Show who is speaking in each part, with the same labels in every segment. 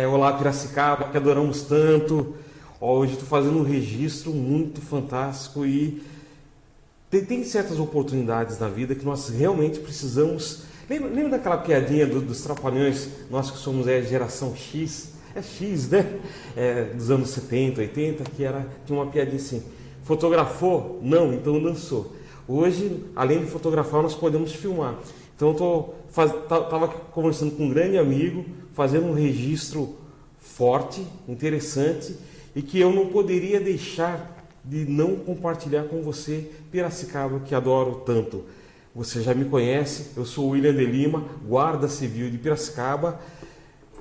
Speaker 1: Olá, Piracicaba, que adoramos tanto. Hoje estou fazendo um registro muito fantástico e tem certas oportunidades na vida que nós realmente precisamos. Lembra daquela piadinha dos Trapalhões, nós que somos geração X? É X, né? Dos anos 70, 80, tinha uma piadinha assim: fotografou? Não, então dançou. Hoje, além de fotografar, nós podemos filmar. Então, estava conversando com um grande amigo, fazendo um registro forte, interessante, e que eu não poderia deixar de não compartilhar com você, Piracicaba, que adoro tanto. Você já me conhece, eu sou o William de Lima, guarda civil de Piracicaba,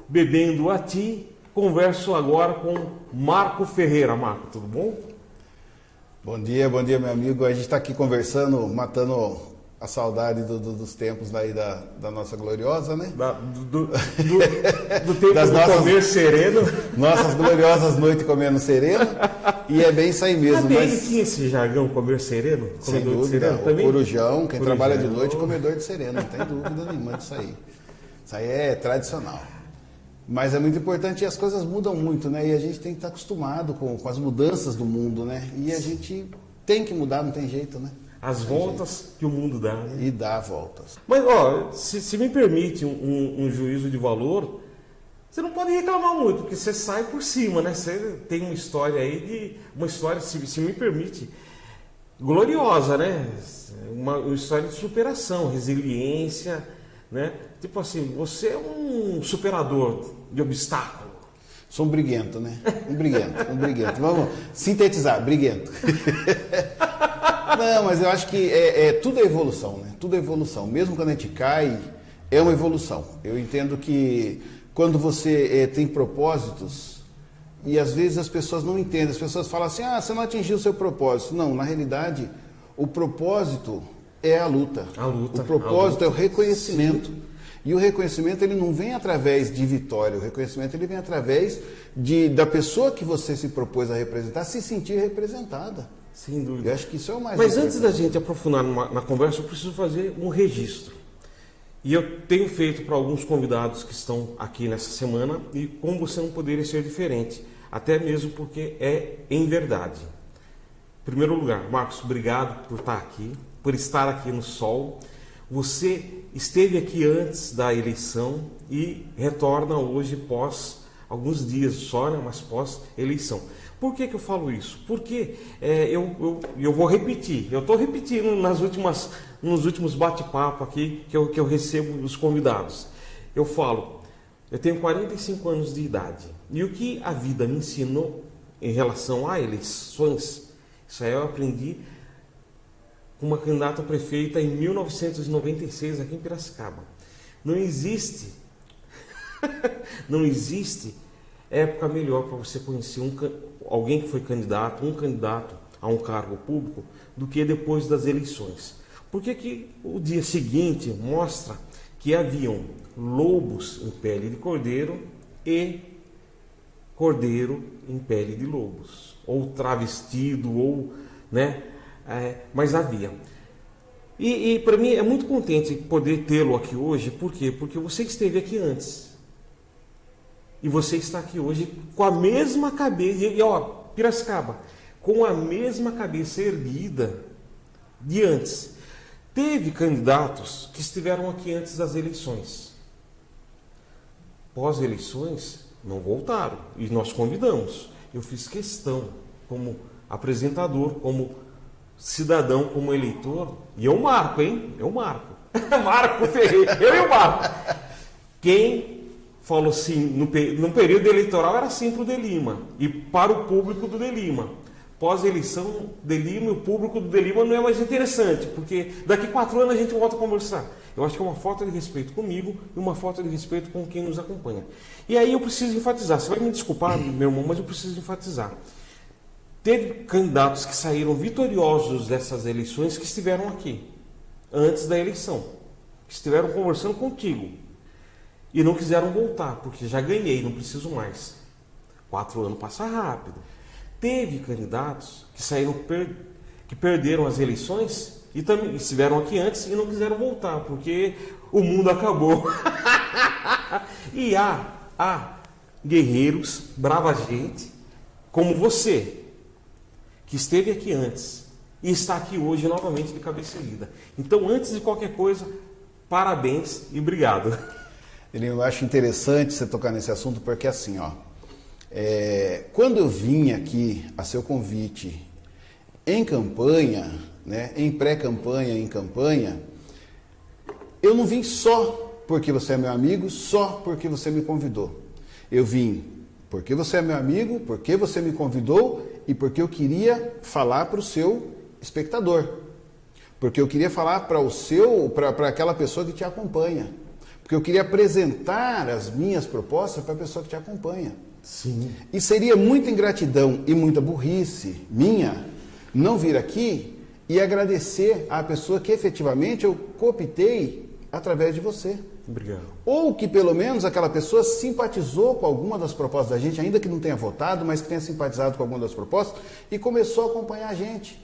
Speaker 1: bebendo a ti. Converso agora com Marco Ferreira. Marco, tudo bom?
Speaker 2: Bom dia, meu amigo. A gente está aqui conversando, matando a saudade dos tempos daí da nossa gloriosa, né?
Speaker 1: Do tempo das do comer sereno.
Speaker 2: Nossas gloriosas noites comendo sereno. E é bem isso aí mesmo.
Speaker 1: Mas tinha esse jargão, comer sereno?
Speaker 2: Sem dúvida. O corujão, quem trabalha de noite, comedor de sereno. Não tem dúvida nenhuma disso aí. Isso aí é tradicional. Mas é muito importante e as coisas mudam muito, né? E a gente tem que estar acostumado com as mudanças do mundo, né? E a gente tem que mudar, não tem jeito, né?
Speaker 1: As voltas que o mundo dá. Né?
Speaker 2: E dá voltas.
Speaker 1: Mas, se me permite um juízo de valor, você não pode reclamar muito, porque você sai por cima, né? Você tem uma história aí, se me permite, gloriosa, né? Uma história de superação, resiliência, né? Tipo assim, você é um superador de obstáculo.
Speaker 2: Sou um briguento, né? Um briguento. Vamos sintetizar, briguento. Não, mas eu acho que tudo é evolução, né? Tudo é evolução. Mesmo quando a gente cai, é uma evolução. Eu entendo que quando você tem propósitos, e às vezes as pessoas não entendem, as pessoas falam assim, você não atingiu o seu propósito. Não, na realidade, o propósito é a luta. O propósito é o reconhecimento. Sim. E o reconhecimento ele não vem através de vitória, o reconhecimento ele vem através da pessoa que você se propôs a representar se sentir representada.
Speaker 1: Sem dúvida.
Speaker 2: Eu acho que isso é o mais
Speaker 1: Mas
Speaker 2: importante.
Speaker 1: Antes da gente aprofundar na conversa, eu preciso fazer um registro. E eu tenho feito para alguns convidados que estão aqui nessa semana, e como você não poderia ser diferente, até mesmo porque é em verdade. Em primeiro lugar, Marcos, obrigado por estar aqui no sol. Você esteve aqui antes da eleição e retorna hoje alguns dias só, né, mas pós-eleição. Por que eu falo isso? Porque eu vou repetir, eu estou repetindo nos últimos bate-papo aqui que eu recebo dos convidados. Eu falo, eu tenho 45 anos de idade e o que a vida me ensinou em relação a eleições, isso aí eu aprendi com uma candidata a prefeita em 1996 aqui em Piracicaba. Não existe época melhor para você conhecer alguém que foi candidato, um candidato a um cargo público, do que depois das eleições. Porque que o dia seguinte mostra que haviam lobos em pele de cordeiro e cordeiro em pele de lobos, ou travestido, ou, né? Mas havia. E para mim é muito contente poder tê-lo aqui hoje. Por quê? Porque você esteve aqui antes. E você está aqui hoje com a mesma cabeça. Piracicaba, com a mesma cabeça erguida de antes. Teve candidatos que estiveram aqui antes das eleições. Pós-eleições, não voltaram. E nós convidamos. Eu fiz questão, como apresentador, como cidadão, como eleitor, e eu marco, hein? Eu marco. Marco Ferreira, eu e o Marco. Quem falou assim, no período eleitoral era assim para o de Lima, e para o público do de Lima. Pós-eleição, de Lima e o público do de Lima não é mais interessante, porque daqui 4 anos a gente volta a conversar. Eu acho que é uma falta de respeito comigo e uma falta de respeito com quem nos acompanha. E aí eu preciso enfatizar, você vai me desculpar, meu irmão, mas eu preciso enfatizar. Teve candidatos que saíram vitoriosos dessas eleições que estiveram aqui, antes da eleição, que estiveram conversando contigo e não quiseram voltar, porque já ganhei, não preciso mais. 4 anos passa rápido. Teve candidatos que que perderam as eleições e também estiveram aqui antes e não quiseram voltar, porque o mundo acabou. E há guerreiros, brava gente, como você, que esteve aqui antes e está aqui hoje novamente de cabeça erguida. Então, antes de qualquer coisa, parabéns e obrigado.
Speaker 2: Eu acho interessante você tocar nesse assunto, porque assim, ó, quando eu vim aqui a seu convite em campanha, né, em pré-campanha, em campanha, eu não vim só porque você é meu amigo, só porque você me convidou. Eu vim porque você é meu amigo, porque você me convidou e porque eu queria falar para o seu espectador. Porque eu queria falar para aquela pessoa que te acompanha. Porque eu queria apresentar as minhas propostas para a pessoa que te acompanha.
Speaker 1: Sim.
Speaker 2: E seria muita ingratidão e muita burrice minha não vir aqui e agradecer à pessoa que efetivamente eu cooptei através de você.
Speaker 1: Obrigado.
Speaker 2: Ou que pelo menos aquela pessoa simpatizou com alguma das propostas da gente, ainda que não tenha votado, mas que tenha simpatizado com alguma das propostas e começou a acompanhar a gente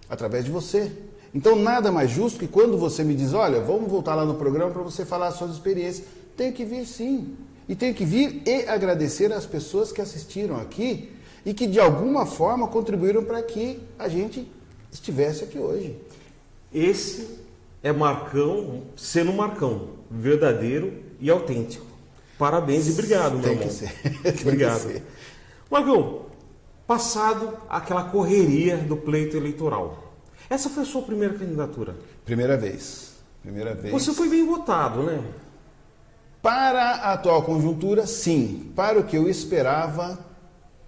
Speaker 2: através de você. Então nada mais justo que quando você me diz, olha, vamos voltar lá no programa para você falar as suas experiências. Tenho que vir sim. E tenho que vir e agradecer às pessoas que assistiram aqui e que de alguma forma contribuíram para que a gente estivesse aqui hoje.
Speaker 1: Esse é Marcão, sendo Marcão, verdadeiro e autêntico. Parabéns e obrigado, meu irmão.
Speaker 2: Tem que ser.
Speaker 1: Obrigado.
Speaker 2: Tem que ser.
Speaker 1: Marcão, passado aquela correria do pleito eleitoral, essa foi a sua primeira candidatura?
Speaker 2: Primeira vez. Primeira vez.
Speaker 1: Você foi bem votado, né?
Speaker 2: Para a atual conjuntura, sim. Para o que eu esperava,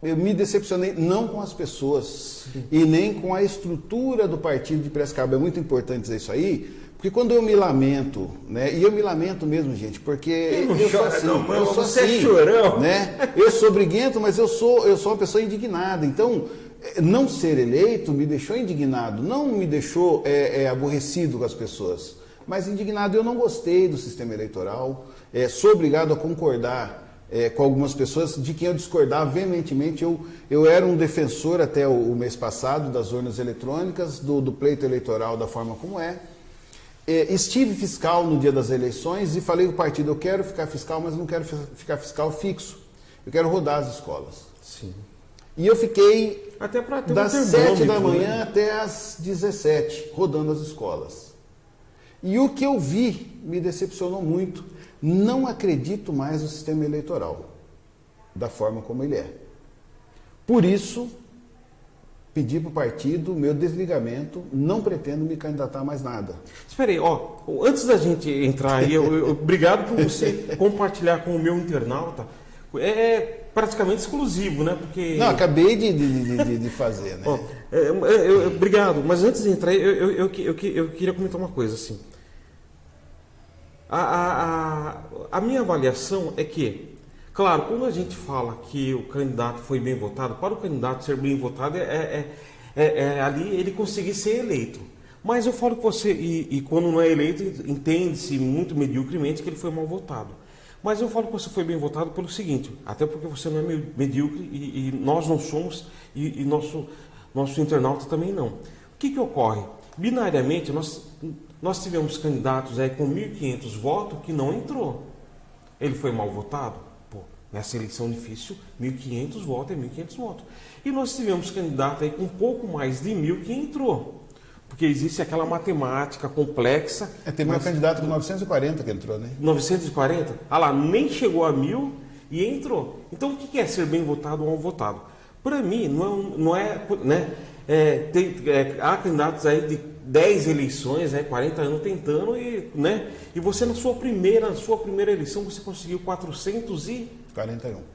Speaker 2: eu me decepcionei não com as pessoas e nem com a estrutura do partido de Piracicaba. É muito importante dizer isso aí, porque quando eu me lamento, né? E eu me lamento mesmo, gente, porque eu sou assim, eu sou
Speaker 1: você
Speaker 2: assim,
Speaker 1: é chorão,
Speaker 2: né? Eu sou briguento, mas eu sou uma pessoa indignada. Então, não ser eleito me deixou indignado, não me deixou aborrecido com as pessoas, mas indignado. Eu não gostei do sistema eleitoral, sou obrigado a concordar com algumas pessoas de quem eu discordava veementemente. Eu era um defensor até o mês passado das urnas eletrônicas, do pleito eleitoral da forma como é. Estive fiscal no dia das eleições e falei ao partido, eu quero ficar fiscal, mas não quero ficar fiscal fixo. Eu quero rodar as escolas.
Speaker 1: Sim.
Speaker 2: E eu fiquei
Speaker 1: até
Speaker 2: das 7 da manhã até as 17, rodando as escolas. E o que eu vi me decepcionou muito. Não acredito mais no sistema eleitoral, da forma como ele é. Por isso, pedi para o partido meu desligamento, não pretendo me candidatar a mais nada.
Speaker 1: Espera aí, antes da gente entrar aí, obrigado por você compartilhar com o meu internauta. É praticamente exclusivo, né? Porque...
Speaker 2: Não, acabei de fazer, né?
Speaker 1: Obrigado, mas antes de entrar, eu queria comentar uma coisa, assim. A minha avaliação é que, claro, quando a gente fala que o candidato foi bem votado, para o candidato ser bem votado ali ele conseguir ser eleito. Mas eu falo que você, e quando não é eleito, entende-se muito mediocremente que ele foi mal votado. Mas eu falo que você foi bem votado pelo seguinte, até porque você não é medíocre e nós não somos, e nosso internauta também não. O que ocorre? Binariamente, nós tivemos candidatos aí com 1.500 votos que não entrou. Ele foi mal votado? Pô, nessa eleição difícil, 1.500 votos é 1.500 votos. E nós tivemos candidato aí com um pouco mais de 1.000 que entrou. Porque existe aquela matemática complexa.
Speaker 2: Teve um candidato com 940 que entrou, né? 940?
Speaker 1: Ah lá, nem chegou a 1.000 e entrou. Então o que é ser bem votado ou mal votado? Para mim, não é né? Há candidatos aí de 10 eleições, 40 anos tentando, né? E você na sua primeira eleição você conseguiu 441.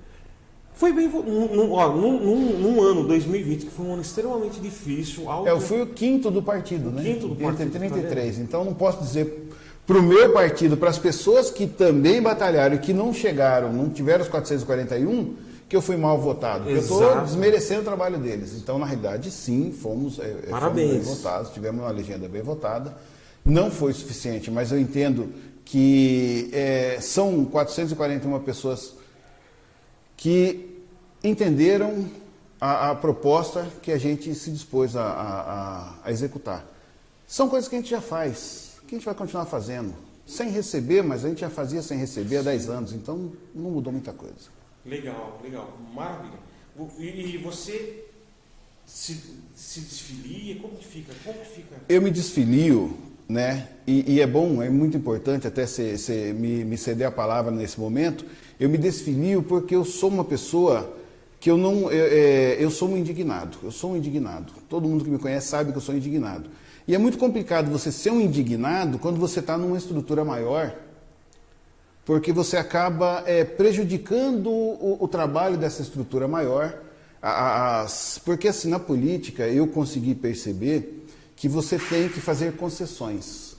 Speaker 1: Foi bem num ano 2020, que foi um ano extremamente difícil.
Speaker 2: Eu fui o quinto do partido, né?
Speaker 1: Quinto do partido.
Speaker 2: 33. Então não posso dizer para o meu partido, para as pessoas que também batalharam e que não chegaram, não tiveram os 441, que eu fui mal votado. Eu estou desmerecendo o trabalho deles. Então, na realidade, sim, fomos bem votados, tivemos uma legenda bem votada. Não foi suficiente, mas eu entendo que são 441 pessoas que entenderam a proposta que a gente se dispôs a executar. São coisas que a gente já faz, que a gente vai continuar fazendo, sem receber, mas a gente já fazia sem receber há 10 anos, então não mudou muita coisa.
Speaker 1: Legal, legal. Maravilha. E você se desfilia? Como que fica?
Speaker 2: Eu me desfilio, né? E é bom, é muito importante até você me ceder a palavra nesse momento. Eu me desfilio porque eu sou uma pessoa que eu sou um indignado. Eu sou um indignado. Todo mundo que me conhece sabe que eu sou indignado. E é muito complicado você ser um indignado quando você está numa estrutura maior, porque você acaba prejudicando o trabalho dessa estrutura maior. Porque assim, na política eu consegui perceber que você tem que fazer concessões.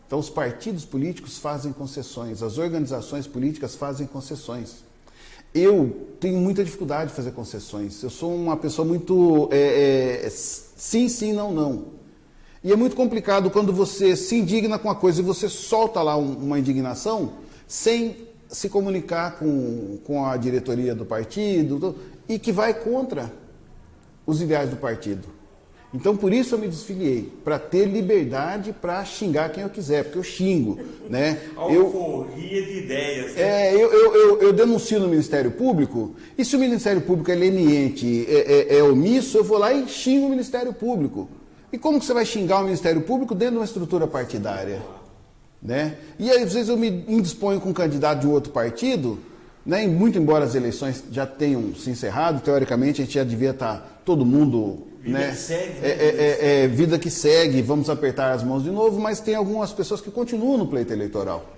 Speaker 2: Então os partidos políticos fazem concessões, as organizações políticas fazem concessões. Eu tenho muita dificuldade de fazer concessões. Eu sou uma pessoa muito sim, sim, não, não. E é muito complicado quando você se indigna com a coisa e você solta lá uma indignação sem se comunicar com a diretoria do partido e que vai contra os ideais do partido. Então, por isso eu me desfiliei, para ter liberdade para xingar quem eu quiser, porque eu xingo, né?
Speaker 1: Alforria de ideias. Né?
Speaker 2: Eu denuncio no Ministério Público, e se o Ministério Público é leniente, é omisso, eu vou lá e xingo o Ministério Público. E como que você vai xingar o Ministério Público dentro de uma estrutura partidária? Né? E aí, às vezes eu me indisponho com um candidato de outro partido, né? E muito embora as eleições já tenham se encerrado, teoricamente a gente já devia estar todo mundo...
Speaker 1: Vida
Speaker 2: né?
Speaker 1: Que segue. Né?
Speaker 2: Vida que segue, vamos apertar as mãos de novo, mas tem algumas pessoas que continuam no pleito eleitoral.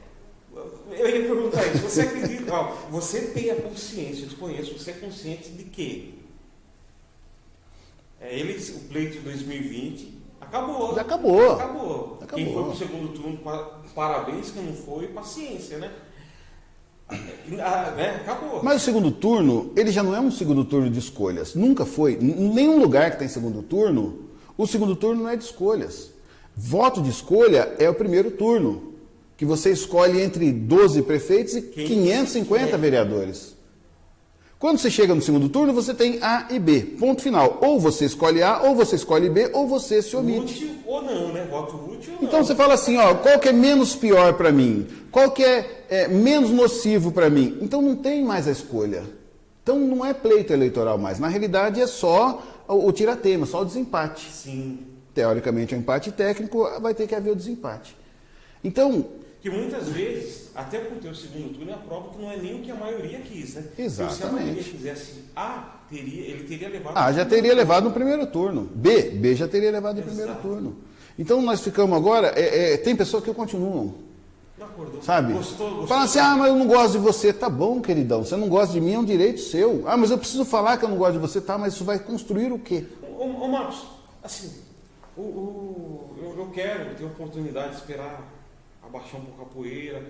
Speaker 1: Eu ia perguntar isso, você acredita, você tem a consciência, eu te conheço, você é consciente de quê? O pleito de 2020 acabou.
Speaker 2: Já acabou.
Speaker 1: Acabou. Quem foi para o segundo turno, parabéns, quem não foi, paciência, né? Acabou.
Speaker 2: Mas o segundo turno, ele já não é um segundo turno de escolhas. Nunca foi. Em nenhum lugar que tem segundo turno, o segundo turno não é de escolhas. Voto de escolha é o primeiro turno, que você escolhe entre 12 prefeitos e 550 vereadores. Quando você chega no segundo turno, você tem A e B. Ponto final. Ou você escolhe A, ou você escolhe B, ou você se omite.
Speaker 1: Útil ou não, né? Voto útil ou não.
Speaker 2: Então você fala assim, qual que é menos pior para mim? Qual que é menos nocivo para mim? Então não tem mais a escolha. Então não é pleito eleitoral mais. Na realidade é só o tiratema, só o desempate.
Speaker 1: Sim.
Speaker 2: Teoricamente é um empate técnico, vai ter que haver o desempate. Então...
Speaker 1: Que muitas vezes, até por ter o segundo turno, é a prova que não é nem o que a maioria quis, né?
Speaker 2: Exatamente.
Speaker 1: Se a maioria quisesse A, ele teria levado...
Speaker 2: A já teria levado no primeiro turno. B já teria levado no primeiro turno. Então nós ficamos agora... tem pessoas que continuam.
Speaker 1: Não acordou.
Speaker 2: Sabe?
Speaker 1: Gostou.
Speaker 2: Fala assim, mas eu não gosto de você. Tá bom, queridão, você não gosta de mim, é um direito seu. Mas eu preciso falar que eu não gosto de você. Tá, mas isso vai construir o quê?
Speaker 1: Ô Marcos, assim, eu quero ter a oportunidade de esperar abaixar um pouco a poeira,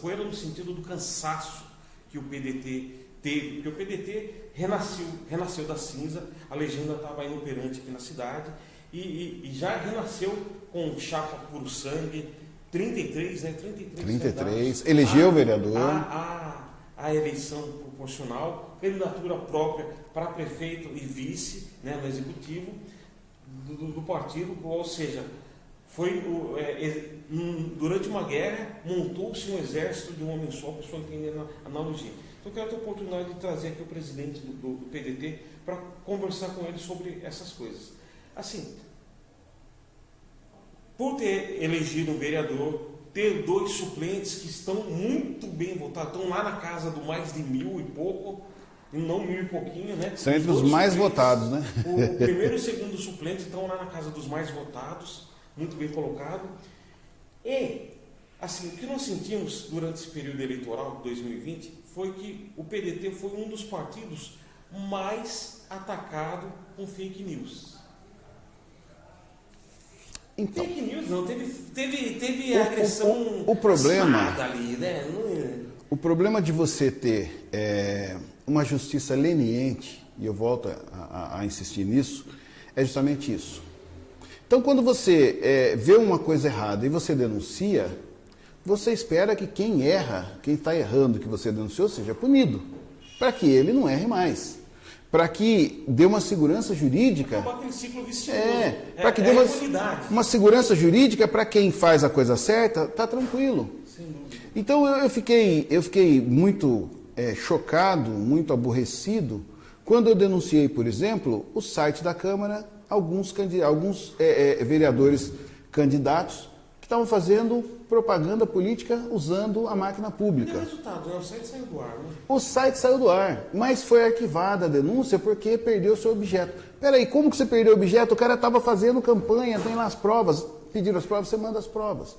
Speaker 1: poeira no sentido do cansaço que o PDT teve, porque o PDT renasceu da cinza, a legenda estava inoperante aqui na cidade, e já renasceu com chapa puro sangue, 33, né?
Speaker 2: 33, elegeu o vereador.
Speaker 1: A eleição proporcional, candidatura própria para prefeito e vice, né, no executivo do partido, ou seja, durante uma guerra, montou-se um exército de um homem só, para a pessoa entender a analogia. Então eu quero ter a oportunidade de trazer aqui o presidente do PDT para conversar com ele sobre essas coisas. Assim, por ter elegido um vereador, ter 2 suplentes que estão muito bem votados, estão lá na casa do mais de 1.000 e pouco, não 1.000 e pouquinho, né?
Speaker 2: São entre os mais votados, né?
Speaker 1: O primeiro e o segundo suplente estão lá na casa dos mais votados, muito bem colocado. E, assim, o que nós sentimos durante esse período eleitoral de 2020 foi que o PDT foi um dos partidos mais atacados com fake news.
Speaker 2: Então,
Speaker 1: fake news não, teve agressão
Speaker 2: o problema
Speaker 1: ali, né?
Speaker 2: O problema de você ter uma justiça leniente, e eu volto a insistir nisso, é justamente isso. Então, quando você vê uma coisa errada e você denuncia, você espera que quem erra, quem está errando que você denunciou, seja punido, para que ele não erre mais. Para que dê uma segurança jurídica.
Speaker 1: Aquele ciclo vicioso.
Speaker 2: Para que dê uma segurança jurídica para quem faz a coisa certa, tá tranquilo.
Speaker 1: Sem dúvida.
Speaker 2: Então eu fiquei muito chocado, muito aborrecido, quando eu denunciei, por exemplo, o site da Câmara, alguns vereadores candidatos que estavam fazendo propaganda política usando a máquina pública.
Speaker 1: E o resultado, né? O site saiu do ar, né?
Speaker 2: O site saiu do ar, mas foi arquivada a denúncia porque perdeu seu objeto. Peraí, como que você perdeu o objeto? O cara estava fazendo campanha, tem lá as provas, pediram as provas, você manda as provas.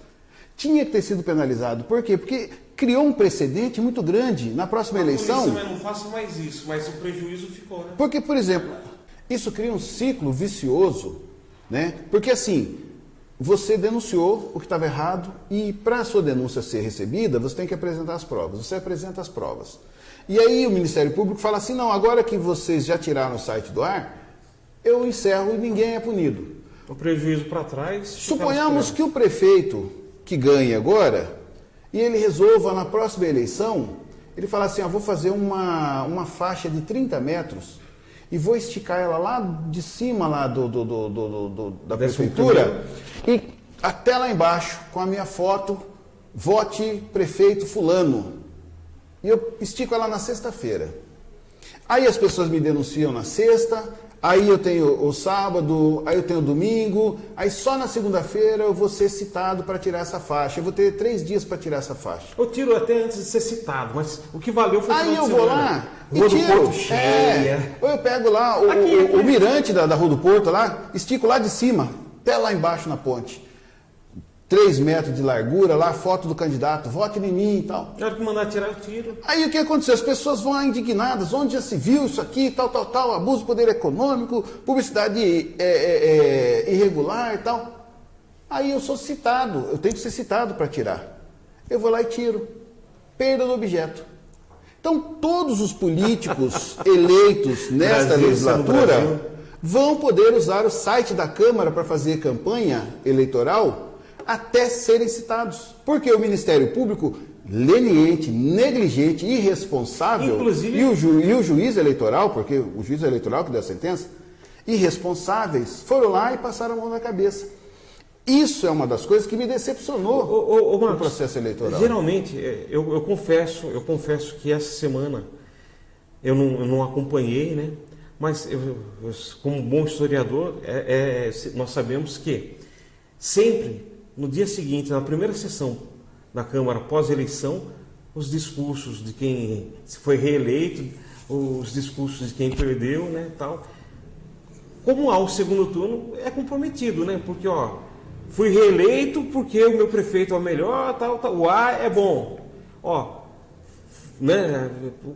Speaker 2: Tinha que ter sido penalizado. Por quê? Porque criou um precedente muito grande na próxima eleição.
Speaker 1: Mas não faça mais isso, mas o prejuízo ficou, né?
Speaker 2: Porque, por exemplo, isso cria um ciclo vicioso, né? Porque assim, você denunciou o que estava errado e para a sua denúncia ser recebida, você tem que apresentar as provas. Você apresenta as provas. E aí o Ministério Público fala assim, não, agora que vocês já tiraram o site do ar, eu encerro e ninguém é punido.
Speaker 1: O prejuízo para trás...
Speaker 2: Suponhamos que o prefeito que ganhe agora, e ele resolva na próxima eleição, ele fala assim, vou fazer uma faixa de 30 metros e vou esticar ela lá de cima lá da prefeitura e até lá embaixo, com a minha foto, vote prefeito fulano. E eu estico ela na sexta-feira. Aí as pessoas me denunciam na sexta, aí eu tenho o sábado, aí eu tenho o domingo, aí só na segunda-feira eu vou ser citado para tirar essa faixa. Eu vou ter 3 dias para tirar essa faixa.
Speaker 1: Eu tiro até antes de ser citado, mas o que valeu foi o
Speaker 2: aí eu vou lá e
Speaker 1: Rua do
Speaker 2: tiro.
Speaker 1: Porto cheia.
Speaker 2: Ou eu pego lá o mirante da Rua do Porto lá, estico lá de cima, até lá embaixo na ponte. 3 metros de largura, lá a foto do candidato, vote em mim e tal.
Speaker 1: Na hora que mandar tirar, eu tiro.
Speaker 2: Aí o que aconteceu? As pessoas vão lá indignadas, onde já se viu isso aqui, tal, abuso de poder econômico, publicidade irregular e tal. Aí eu sou citado, eu tenho que ser citado para tirar. Eu vou lá e tiro. Perda do objeto. Então todos os políticos eleitos nesta legislatura vão poder usar o site da Câmara para fazer campanha eleitoral até serem citados. Porque o Ministério Público, leniente, negligente, irresponsável,
Speaker 1: inclusive,
Speaker 2: e o juiz eleitoral, porque o juiz eleitoral que deu a sentença, irresponsáveis, foram lá e passaram a mão na cabeça. Isso é uma das coisas que me decepcionou no processo eleitoral.
Speaker 1: Geralmente, eu confesso que essa semana eu não acompanhei, né? Mas eu, como bom historiador, nós sabemos que sempre no dia seguinte, na primeira sessão da Câmara pós-eleição, os discursos de quem foi reeleito, os discursos de quem perdeu, né, tal. Como há o segundo turno, é comprometido, né? Porque, fui reeleito porque o meu prefeito é o melhor, tal, o A é bom. Né?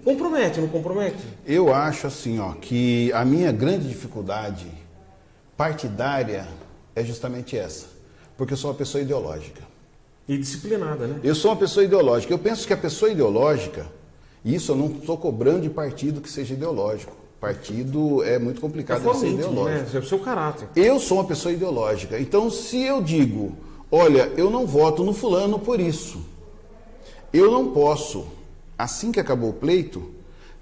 Speaker 1: Compromete, não compromete?
Speaker 2: Eu acho assim, que a minha grande dificuldade partidária é justamente essa. Porque eu sou uma pessoa ideológica.
Speaker 1: E disciplinada, né?
Speaker 2: Eu sou uma pessoa ideológica. Eu penso que a pessoa ideológica, e isso eu não estou cobrando de partido que seja ideológico. Partido é muito complicado de ser ideológico.
Speaker 1: É o seu caráter.
Speaker 2: Eu sou uma pessoa ideológica. Então, se eu digo, olha, eu não voto no fulano por isso, eu não posso, assim que acabou o pleito,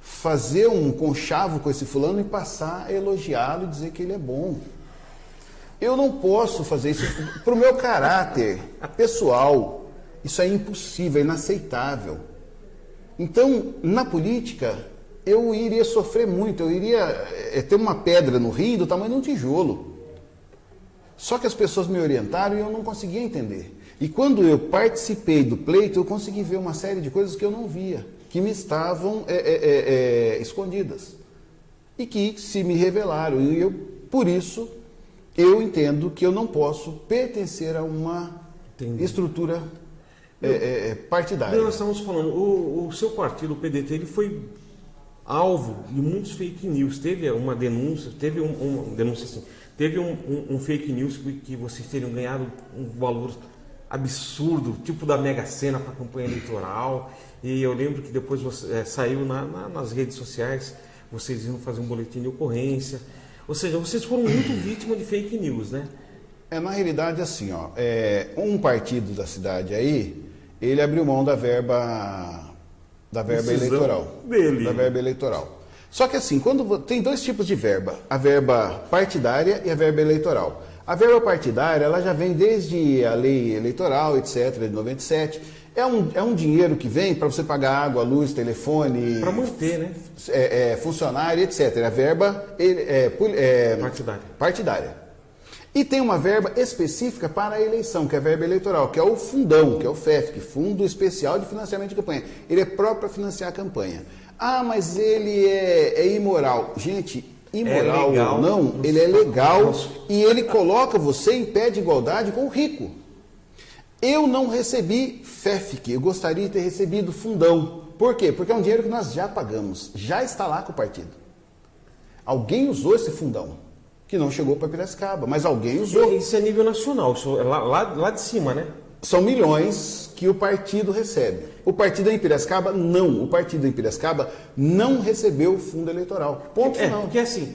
Speaker 2: fazer um conchavo com esse fulano e passar a elogiá-lo e dizer que ele é bom. Eu não posso fazer isso para o meu caráter pessoal. Isso é impossível, é inaceitável. Então, na política, eu iria sofrer muito. Eu iria ter uma pedra no rim do tamanho de um tijolo. Só que as pessoas me orientaram e eu não conseguia entender. E quando eu participei do pleito, eu consegui ver uma série de coisas que eu não via, que me estavam escondidas. E que se me revelaram. E eu, por isso, eu entendo que eu não posso pertencer a uma estrutura partidária.
Speaker 1: Nós estamos falando, o seu partido, o PDT, ele foi alvo de muitos fake news. Teve uma denúncia, teve um fake news que vocês teriam ganhado um valor absurdo, tipo da Mega Sena para a campanha eleitoral. E eu lembro que depois saiu nas redes sociais, vocês iam fazer um boletim de ocorrência. Ou seja, vocês foram muito vítimas de fake news, né?
Speaker 2: Na realidade, assim, um partido da cidade aí, ele abriu mão da verba eleitoral. Da verba eleitoral. Só que assim, tem 2 tipos de verba, a verba partidária e a verba eleitoral. A verba partidária, ela já vem desde a lei eleitoral, etc., de 97, É um dinheiro que vem para você pagar água, luz, telefone...
Speaker 1: Para manter, né?
Speaker 2: Funcionário, etc. A verba partidária. E tem uma verba específica para a eleição, que é a verba eleitoral, que é o fundão, que é o FEFC, Fundo Especial de Financiamento de Campanha. Ele é próprio para financiar a campanha. Ah, mas ele é imoral. Gente, imoral ou não, ele é legal e ele coloca você em pé de igualdade com o rico. Eu não recebi FEFC, eu gostaria de ter recebido fundão. Por quê? Porque é um dinheiro que nós já pagamos, já está lá com o partido. Alguém usou esse fundão, que não chegou para Piracicaba, mas alguém usou.
Speaker 1: Isso é nível nacional, isso é lá de cima, né?
Speaker 2: São milhões que o partido recebe. O partido em Piracicaba, não. O partido em Piracicaba não recebeu o fundo eleitoral. Ponto final.
Speaker 1: Porque assim,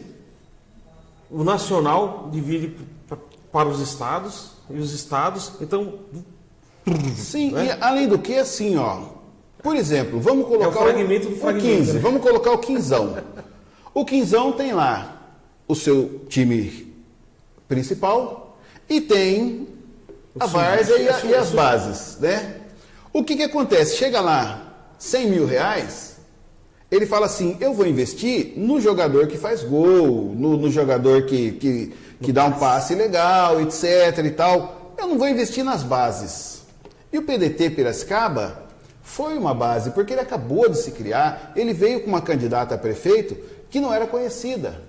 Speaker 1: o nacional divide para os estados, e os estados, então...
Speaker 2: Sim, né? E além do que, assim, ó... Por exemplo, vamos colocar
Speaker 1: o fragmento do fragmento,
Speaker 2: 15,
Speaker 1: né?
Speaker 2: Vamos colocar o quinzão. O quinzão tem lá o seu time principal e tem a várzea e as bases, né? O que acontece? Chega lá, 100 mil reais, ele fala assim, eu vou investir no jogador que faz gol, no jogador que dá um passe legal, etc e tal. Eu não vou investir nas bases. E o PDT Piracicaba foi uma base, porque ele acabou de se criar, ele veio com uma candidata a prefeito que não era conhecida.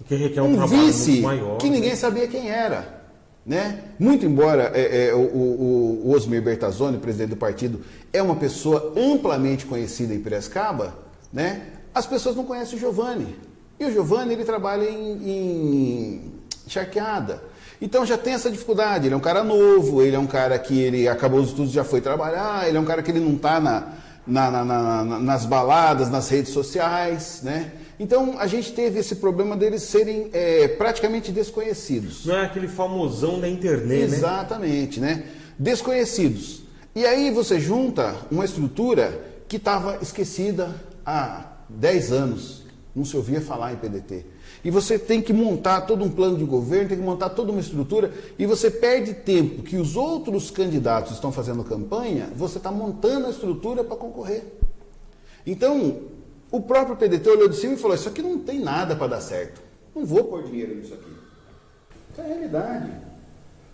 Speaker 1: Que requer um trabalho
Speaker 2: vice
Speaker 1: muito maior,
Speaker 2: que ninguém sabia quem era. Né? Muito embora o Osmir Bertazzoni, presidente do partido, é uma pessoa amplamente conhecida em Piracicaba, né? As pessoas não conhecem o Giovanni. E o Giovanni, ele trabalha em charqueada. Então já tem essa dificuldade. Ele é um cara novo, ele é um cara que ele acabou os estudos, já foi trabalhar, ele é um cara que ele não está nas baladas, nas redes sociais, né? Então a gente teve esse problema deles serem praticamente desconhecidos.
Speaker 1: Não é aquele famosão da internet,
Speaker 2: Exatamente, né? Desconhecidos. E aí você junta uma estrutura que estava esquecida há 10 anos, não se ouvia falar em PDT. E você tem que montar todo um plano de governo, tem que montar toda uma estrutura, e você perde tempo que os outros candidatos estão fazendo campanha, você está montando a estrutura para concorrer. Então, o próprio PDT olhou de cima e falou, isso aqui não tem nada para dar certo. Não vou pôr dinheiro nisso aqui. Isso é a realidade.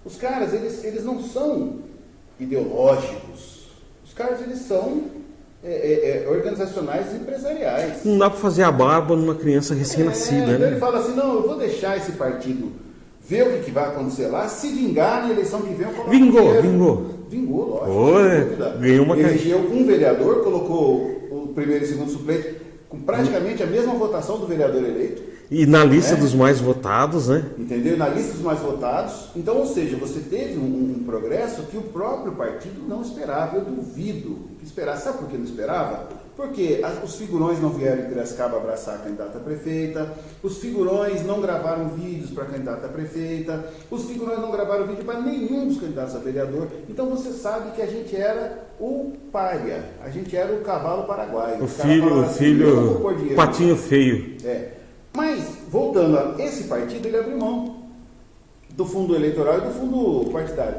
Speaker 2: Os caras, eles não são ideológicos. Os caras, eles são organizacionais e empresariais.
Speaker 1: Não dá para fazer a barba numa criança recém-nascida,
Speaker 2: então
Speaker 1: né?
Speaker 2: Ele fala assim, não, eu vou deixar esse partido ver o que vai acontecer lá, se vingar na eleição que vem. Vingou, lógico.
Speaker 1: Ganhou uma
Speaker 2: elegeu um vereador, colocou o primeiro e segundo suplente com praticamente a mesma votação do vereador eleito.
Speaker 1: E na lista dos mais votados, né?
Speaker 2: Entendeu? Na lista dos mais votados. Então, ou seja, você teve um progresso que o próprio partido não esperava. Eu duvido que esperasse. Sabe por que não esperava? Porque os figurões não vieram em Piracicaba abraçar a candidata a prefeita, os figurões não gravaram vídeos para a candidata a prefeita, os figurões não gravaram vídeo para nenhum dos candidatos a vereador. Então você sabe que a gente era o paia, a gente era o cavalo paraguaio.
Speaker 1: O filho, patinho feio.
Speaker 2: Mas, voltando a esse partido, ele abriu mão do fundo eleitoral e do fundo partidário.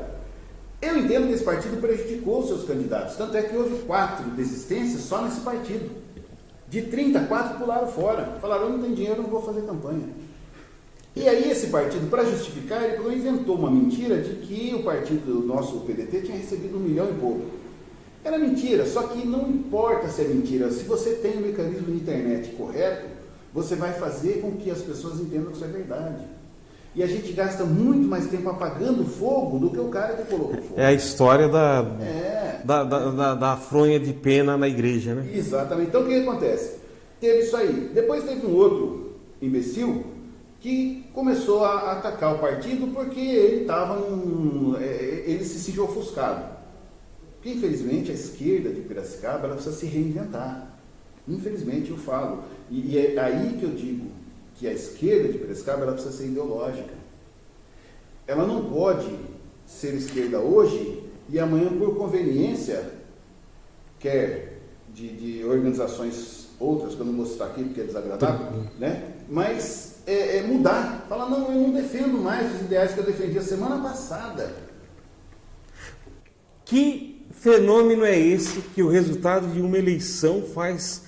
Speaker 2: Eu entendo que esse partido prejudicou os seus candidatos, tanto é que houve 4 desistências só nesse partido. De 30, 4 pularam fora. Falaram, eu não tenho dinheiro, eu não vou fazer campanha. E aí esse partido, para justificar, ele inventou uma mentira de que o partido nosso, o PDT, tinha recebido 1 milhão e pouco. Era mentira, só que não importa se é mentira. Se você tem um mecanismo de internet correto, você vai fazer com que as pessoas entendam que isso é verdade. E a gente gasta muito mais tempo apagando fogo do que o cara que colocou fogo.
Speaker 1: É a história da fronha de pena na igreja, né?
Speaker 2: Exatamente. Então o que acontece? Teve isso aí. Depois teve um outro imbecil que começou a atacar o partido porque ele estava ele se sentiu ofuscado. Porque infelizmente a esquerda de Piracicaba ela precisa se reinventar. Infelizmente eu falo. E é aí que eu digo que a esquerda de Piracicaba ela precisa ser ideológica. Ela não pode ser esquerda hoje e amanhã, por conveniência, quer de organizações outras, que eu não vou citar aqui porque é desagradável, né? Mas mudar. Falar, não, eu não defendo mais os ideais que eu defendi a semana passada.
Speaker 1: Que fenômeno é esse que o resultado de uma eleição faz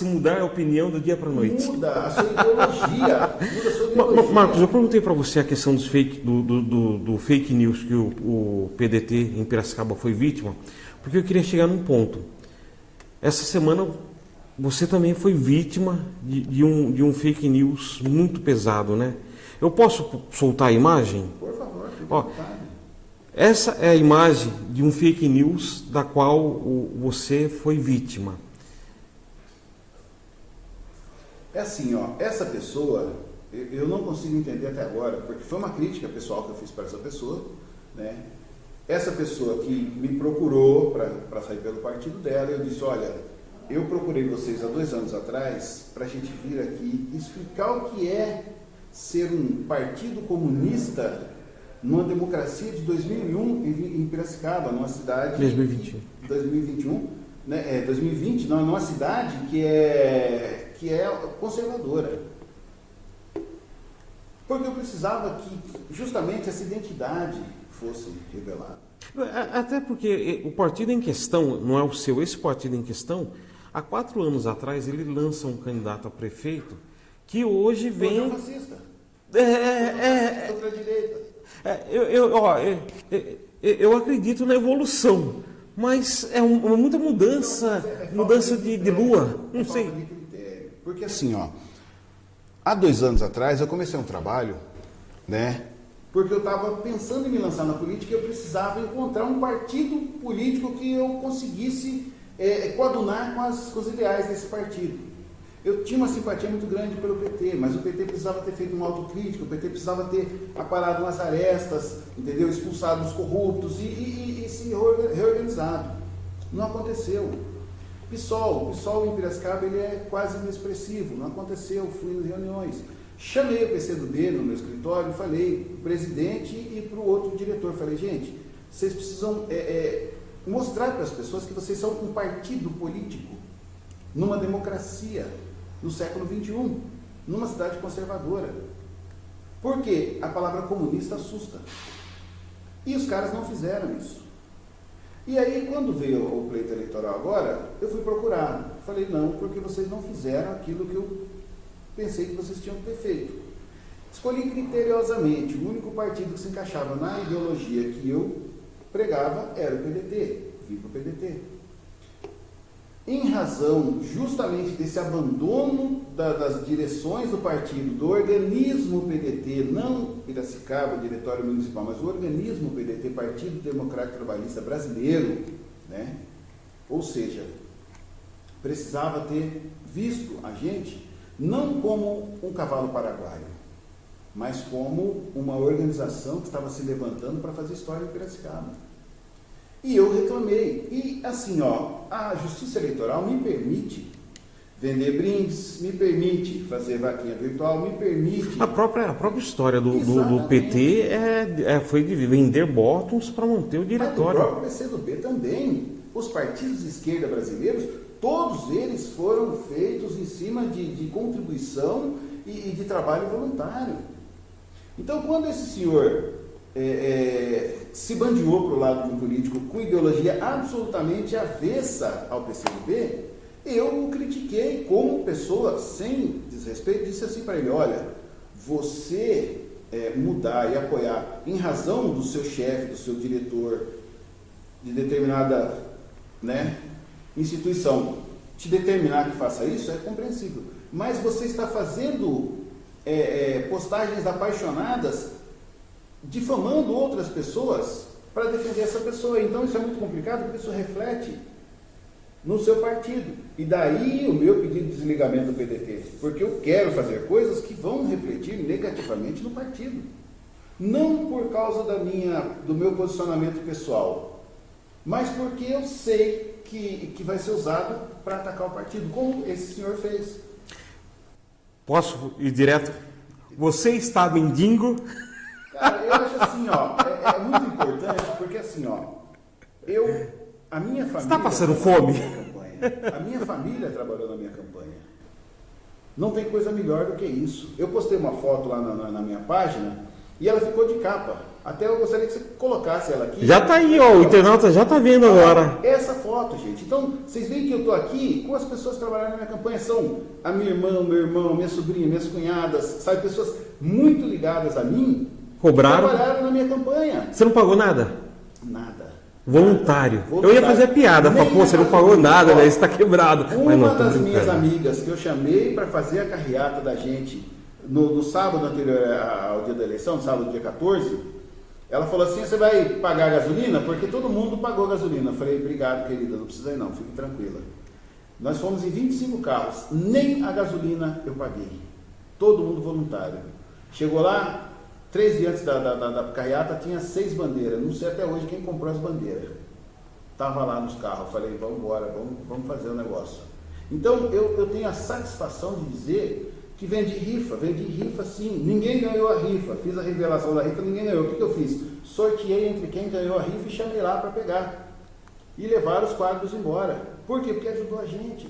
Speaker 1: mudar a opinião do dia para a noite?
Speaker 2: Muda a sua ideologia. Muda a sua ideologia.
Speaker 1: Marcos, eu perguntei para você a questão do fake news que o PDT em Piracicaba foi vítima, porque eu queria chegar num ponto. Essa semana você também foi vítima de um fake news muito pesado, né? Eu posso soltar a imagem?
Speaker 2: Por favor, fique à
Speaker 1: Ó,
Speaker 2: vontade.
Speaker 1: essa é a imagem de um fake news da qual você foi vítima.
Speaker 2: É assim, ó, essa pessoa, eu não consigo entender até agora, porque foi uma crítica pessoal que eu fiz para essa pessoa, né? Essa pessoa que me procurou para sair pelo partido dela, eu disse, olha, eu procurei vocês há 2 anos atrás para a gente vir aqui explicar o que é ser um partido comunista numa democracia de 2001 em Piracicaba, numa cidade... 2021, né? 2020, não, numa cidade que é conservadora. Porque eu precisava que justamente essa identidade fosse revelada.
Speaker 1: Até porque o partido em questão, não é o seu, esse partido em questão, há 4 anos atrás ele lança um candidato a prefeito que hoje vem...
Speaker 2: Hoje é um fascista. Ultradireita.
Speaker 1: Eu acredito na evolução, mas é muita mudança, mudança de lua, não sei.
Speaker 2: Porque assim, ó, há 2 anos atrás eu comecei um trabalho, né? Porque eu estava pensando em me lançar na política e eu precisava encontrar um partido político que eu conseguisse coadunar com os ideais desse partido. Eu tinha uma simpatia muito grande pelo PT, mas o PT precisava ter feito uma autocrítica, o PT precisava ter aparado umas arestas, entendeu? Expulsado os corruptos e se reorganizado. Não aconteceu. O PSOL em Piracicaba ele é quase inexpressivo, não aconteceu, fui em reuniões. Chamei o PCdoB no meu escritório e falei para o presidente e para o outro diretor, falei, gente, vocês precisam mostrar para as pessoas que vocês são um partido político numa democracia no século XXI, numa cidade conservadora. Por quê? A palavra comunista assusta. E os caras não fizeram isso. E aí, quando veio o pleito eleitoral agora, eu fui procurar. Falei, não, porque vocês não fizeram aquilo que eu pensei que vocês tinham que ter feito. Escolhi criteriosamente. O único partido que se encaixava na ideologia que eu pregava era o PDT. Vim para o PDT. Em razão justamente desse abandono das direções do partido, do organismo PDT, não Piracicaba, Diretório Municipal, mas o organismo PDT, Partido Democrático Trabalhista Brasileiro, né? Ou seja, precisava ter visto a gente não como um cavalo paraguaio, mas como uma organização que estava se levantando para fazer história em Piracicaba. E eu reclamei. E assim, ó, a Justiça Eleitoral me permite vender brindes, me permite fazer vaquinha virtual, me permite...
Speaker 1: A própria história do PT foi de vender bótons para manter o diretório.
Speaker 2: Mas o próprio PCdoB também. Os partidos de esquerda brasileiros, todos eles foram feitos em cima de contribuição e de trabalho voluntário. Então, quando esse senhor... se bandiou para o lado de um político com ideologia absolutamente avessa ao PCdoB, eu o critiquei como pessoa, sem desrespeito, disse assim para ele, olha, você mudar e apoiar em razão do seu chefe, do seu diretor, de determinada, né, instituição, te determinar que faça isso, é compreensível. Mas você está fazendo postagens apaixonadas difamando outras pessoas para defender essa pessoa. Então isso é muito complicado, porque isso reflete no seu partido. E daí o meu pedido de desligamento do PDT, porque eu quero fazer coisas que vão refletir negativamente no partido. Não por causa do meu posicionamento pessoal, mas porque eu sei que vai ser usado para atacar o partido, como esse senhor fez.
Speaker 1: Posso ir direto? Você está mendigo?
Speaker 2: Cara, eu acho assim, ó, é muito importante, porque assim, ó, a minha família... Você
Speaker 1: está passando fome?
Speaker 2: A minha família trabalhou na minha campanha. Não tem coisa melhor do que isso. Eu postei uma foto lá na minha página e ela ficou de capa. Até eu gostaria que você colocasse ela aqui.
Speaker 1: Já está aí, ó, o internauta já está vendo agora.
Speaker 2: Essa foto, gente. Então, vocês veem que eu estou aqui com as pessoas que trabalharam na minha campanha. São a minha irmã, meu irmão, minha sobrinha, minhas cunhadas, sabe? Pessoas muito ligadas a mim.
Speaker 1: Cobraram.
Speaker 2: Que trabalharam na minha campanha.
Speaker 1: Você não pagou nada?
Speaker 2: Nada.
Speaker 1: Voluntário.
Speaker 2: Voluntário.
Speaker 1: Eu ia fazer a piada, falar, pô, você não pagou nada, né? Isso está quebrado. Mas não,
Speaker 2: Uma das
Speaker 1: brincando.
Speaker 2: minhas amigas que eu chamei para fazer a carreata da gente no sábado anterior ao dia da eleição, no sábado dia 14, ela falou assim, você vai pagar a gasolina? Porque todo mundo pagou a gasolina. Eu falei, obrigado, querida, não precisa ir não, fique tranquila. Nós fomos em 25 carros, nem a gasolina eu paguei. Todo mundo voluntário. Chegou lá, 3 dias antes da carreata, tinha 6 bandeiras. Não sei até hoje quem comprou as bandeiras. Estava lá nos carros. Falei, vamos embora, vamos fazer o negócio. Então, eu tenho a satisfação de dizer que vendi rifa sim. Ninguém ganhou a rifa. Fiz a revelação da rifa, ninguém ganhou. O que eu fiz? Sorteei entre quem ganhou a rifa e chamei lá para pegar. E levaram os quadros embora. Por quê? Porque ajudou a gente.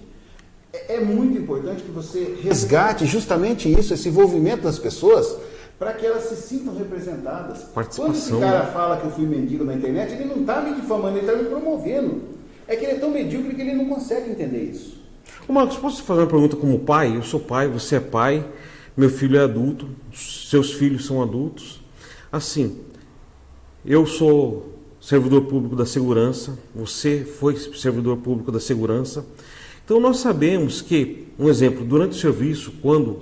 Speaker 2: É muito importante que você resgate justamente isso, esse envolvimento das pessoas, para que elas se sintam representadas. Quando esse cara fala que eu fui mendigo na internet, ele não está me difamando, ele está me promovendo. É que ele é tão medíocre que ele não consegue entender isso.
Speaker 1: Ô Marcos, posso fazer uma pergunta como pai? Eu sou pai, você é pai, meu filho é adulto, seus filhos são adultos. Assim, eu sou servidor público da segurança, você foi servidor público da segurança. Então nós sabemos que, um exemplo, durante o serviço, quando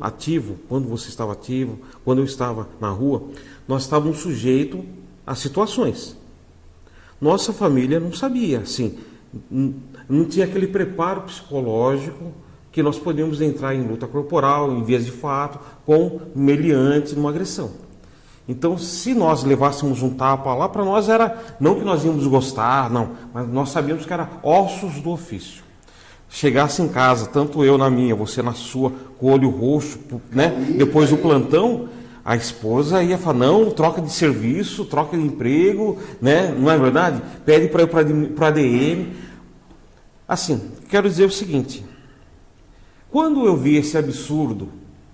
Speaker 1: você estava ativo, quando eu estava na rua, nós estávamos sujeitos a situações. Nossa família não sabia, assim, não tinha aquele preparo psicológico que nós podíamos entrar em luta corporal, em vias de fato, com meliante numa agressão. Então, se nós levássemos um tapa lá, para nós era, não que nós íamos gostar, não, mas nós sabíamos que era ossos do ofício. Chegasse em casa, tanto eu na minha, você na sua, com o olho roxo, né? Depois do plantão, a esposa ia falar, não, troca de serviço, troca de emprego, né? Não é verdade? Pede para ir para a ADM. Assim, quero dizer o seguinte, quando eu vi esse absurdo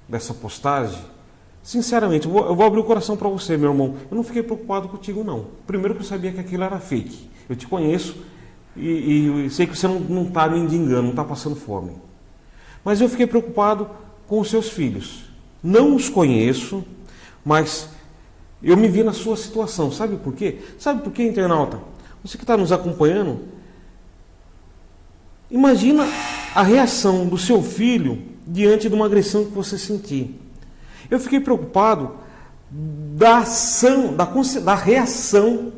Speaker 1: dessa postagem, sinceramente, eu vou abrir o coração para você, meu irmão, eu não fiquei preocupado contigo, não. Primeiro que eu sabia que aquilo era fake, eu te conheço, e sei que você não está me enganando, não está passando fome. Mas eu fiquei preocupado com os seus filhos. Não os conheço, mas eu me vi na sua situação. Sabe por quê? Sabe por quê, internauta? Você que está nos acompanhando, imagina a reação do seu filho diante de uma agressão que você sentir. Eu fiquei preocupado da ação, da reação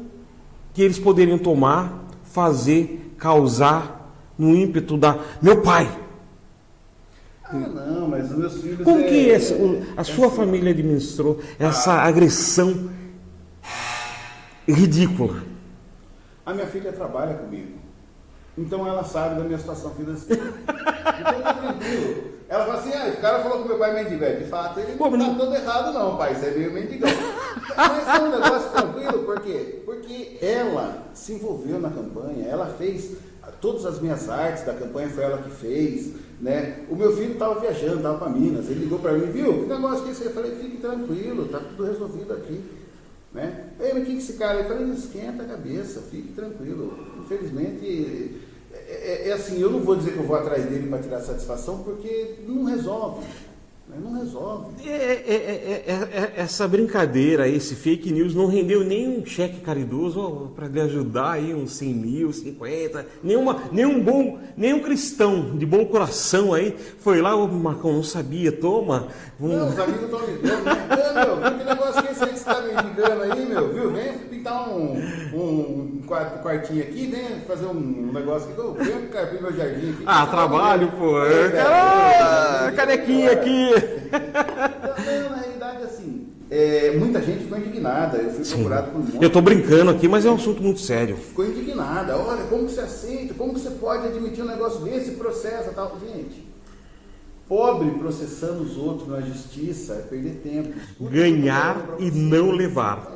Speaker 1: que eles poderiam tomar, fazer, causar no ímpeto da meu pai.
Speaker 2: Ah, não, mas os meus filhos...
Speaker 1: Como que a sua família administrou essa agressão ridícula?
Speaker 2: A minha filha trabalha comigo. Então ela sabe da minha situação financeira. Então tá tranquilo. Ela fala assim, o cara falou que meu pai é mendigo. De fato, ele não está todo errado não, pai. Você é meio mendigão. Mas é um negócio tranquilo, por quê? Porque ela se envolveu na campanha, ela fez todas as minhas artes da campanha, foi ela que fez, né? O meu filho estava viajando, estava para Minas, ele ligou para mim, viu? Que negócio que é esse? Eu falei, fique tranquilo, tá tudo resolvido aqui, né? Ei, mas o que esse cara? Eu falei, não esquenta a cabeça, fique tranquilo. Infelizmente, é assim, eu não vou dizer que eu vou atrás dele para tirar satisfação, porque não resolve. Não resolve.
Speaker 1: Essa brincadeira, esse fake news não rendeu nem um cheque caridoso para lhe ajudar aí, uns 100 mil, 50, nenhum cristão de bom coração aí foi lá, Marcão, não sabia, toma.
Speaker 2: Não, os amigos estão ligando, né? Meu, viu que negócio que esse aí que você está me ligando aí, meu, viu? Vem pintar um quartinho aqui, vem fazer um negócio aqui, vem carpir meu jardim aqui.
Speaker 1: Trabalho, pô. Canequinha aqui.
Speaker 2: Não, na realidade, assim, muita gente ficou indignada. Eu fui procurado por um monte.
Speaker 1: Eu estou brincando aqui, mas é um assunto muito sério.
Speaker 2: Ficou indignada. Olha, como que você aceita? Como que você pode admitir um negócio desse, processa tal? Gente, pobre processando os outros na justiça é perder tempo.
Speaker 1: Ganhar e não levar.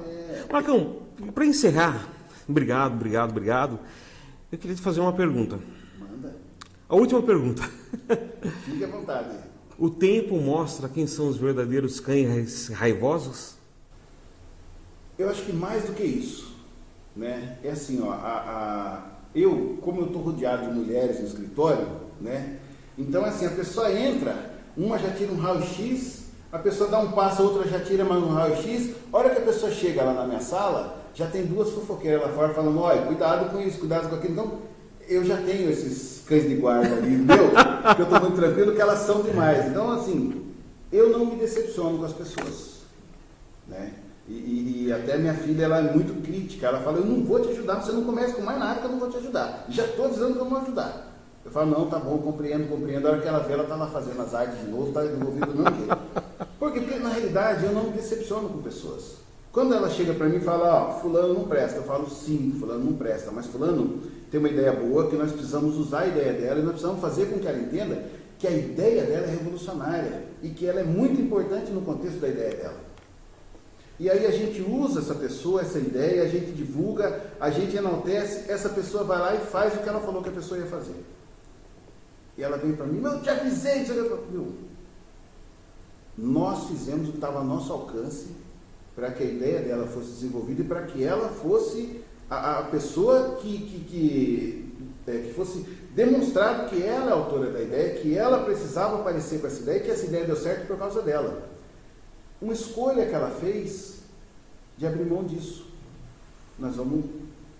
Speaker 1: Marcão, para encerrar, obrigado. Eu queria te fazer uma pergunta.
Speaker 2: Manda.
Speaker 1: A última pergunta.
Speaker 2: Fique à vontade.
Speaker 1: O tempo mostra quem são os verdadeiros cães raivosos?
Speaker 2: Eu acho que mais do que isso, né? É assim, ó, eu, como eu estou rodeado de mulheres no escritório, né? Então, assim, a pessoa entra, uma já tira um raio-x, a pessoa dá um passo, a outra já tira mais um raio-x. A hora que a pessoa chega lá na minha sala, já tem duas fofoqueiras lá fora falando, olha, cuidado com isso, cuidado com aquilo. Então, eu já tenho esses cães de guarda ali, meu, que eu estou muito tranquilo, que elas são demais. Então, assim, eu não me decepciono com as pessoas, né? E até minha filha, ela é muito crítica, ela fala, eu não vou te ajudar, você não começa com mais nada que eu não vou te ajudar. Já estou dizendo que eu vou ajudar. Eu falo, não, tá bom, compreendo. A hora que ela vê, ela tá lá fazendo as artes de novo, tá envolvida do mesmo jeito. Por quê? Porque na realidade eu não me decepciono com pessoas. Quando ela chega para mim e fala, ó, fulano não presta, eu falo, sim, fulano não presta, mas fulano tem uma ideia boa, que nós precisamos usar a ideia dela e nós precisamos fazer com que ela entenda que a ideia dela é revolucionária e que ela é muito importante no contexto da ideia dela. E aí a gente usa essa pessoa, essa ideia, a gente divulga, a gente enaltece, essa pessoa vai lá e faz o que ela falou que a pessoa ia fazer. E ela vem para mim, eu te avisei, viu? Nós fizemos o que estava ao nosso alcance para que a ideia dela fosse desenvolvida e para que ela fosse a pessoa que fosse demonstrado que ela é a autora da ideia, que ela precisava aparecer com essa ideia, que essa ideia deu certo por causa dela. Uma escolha que ela fez de abrir mão disso. Nós vamos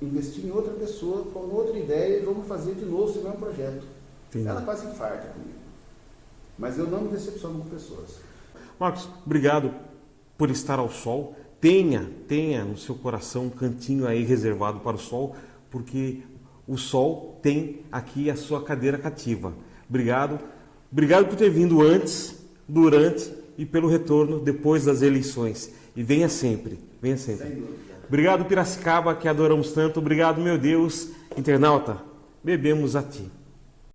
Speaker 2: investir em outra pessoa, com outra ideia e vamos fazer de novo esse mesmo projeto. Entendi. Ela quase infarta comigo. Mas eu não me decepciono com pessoas.
Speaker 1: Marcos, obrigado por estar ao sol. Tenha no seu coração um cantinho aí reservado para o sol, porque o sol tem aqui a sua cadeira cativa. Obrigado por ter vindo antes, durante e pelo retorno depois das eleições. E venha sempre, venha sempre. Obrigado, Piracicaba, que adoramos tanto. Obrigado, meu Deus, internauta. Bebemos a ti.